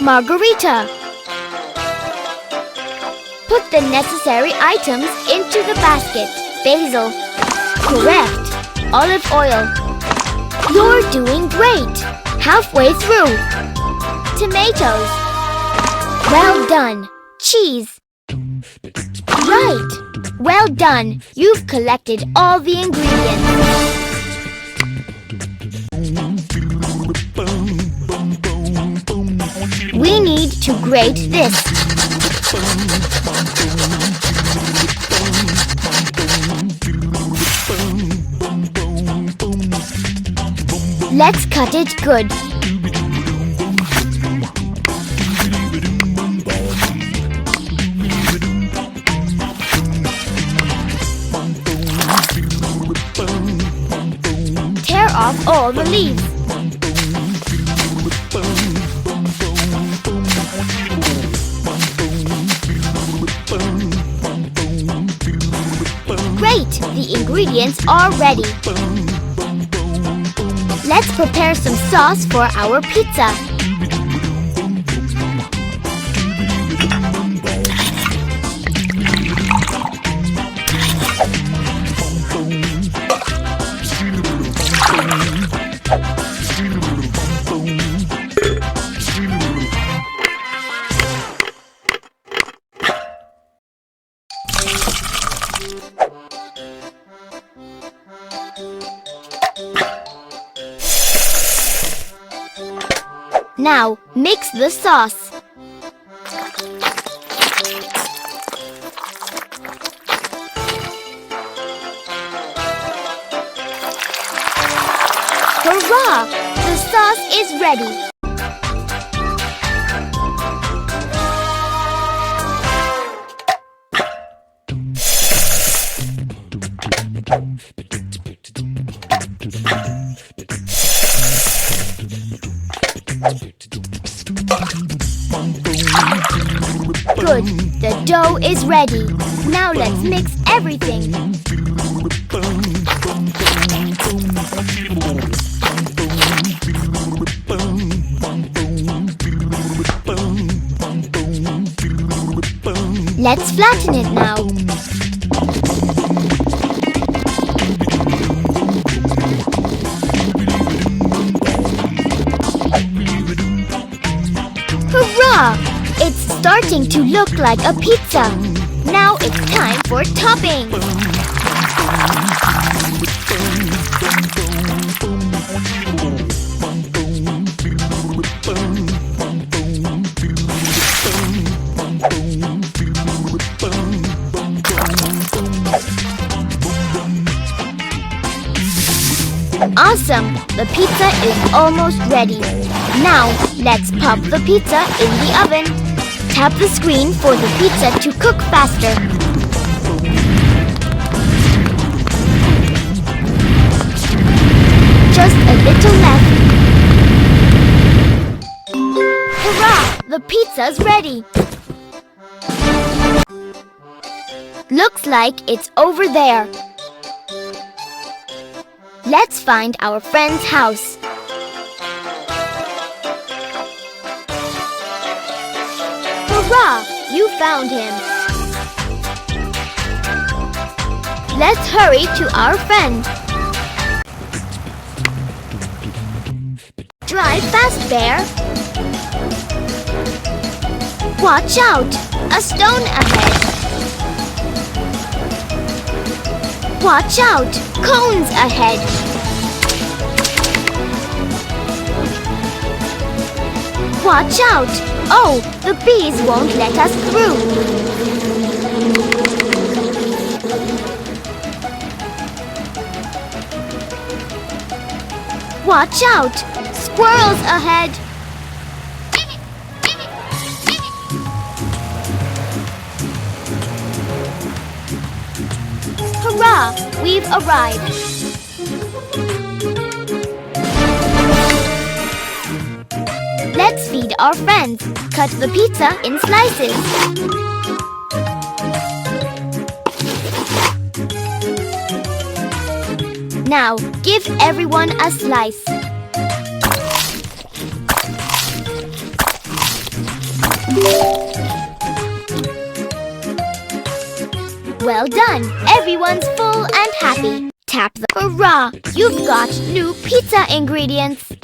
margarita. Put the necessary items into the basket. Basil. Correct. Olive oil. You're doing great. Halfway through. Tomatoes. Well done. Cheese. Right. Well done. You've collected all the ingredients. We need to grate this. Let's cut it good. Tear off all the leaves. Great! The ingredients are ready. Let's prepare some sauce for our pizza. Now, mix the sauce. Hurrah! The sauce is ready. Good. The dough is ready. Now let's mix everything. Let's flatten it now. Hurrah! It's starting to look like a pizza. Now it's time for topping. Awesome! The pizza is almost ready. Now, let's pop the pizza in the oven. Tap the screen for the pizza to cook faster. Just a little left. Hurrah! The pizza's ready. Looks like it's over there. Let's find our friend's house. Hurrah! You found him. Let's hurry to our friend. Drive fast, Bear. Watch out! A stone ahead. Watch out! Cones ahead. Watch out! Oh, the bees won't let us through. Watch out! Squirrels ahead. Hurrah! We've arrived. Let's feed our friends. Cut the pizza in slices. Now, give everyone a slice. Well done! Everyone's full and happy. Tap the... Hurrah! You've got new pizza ingredients.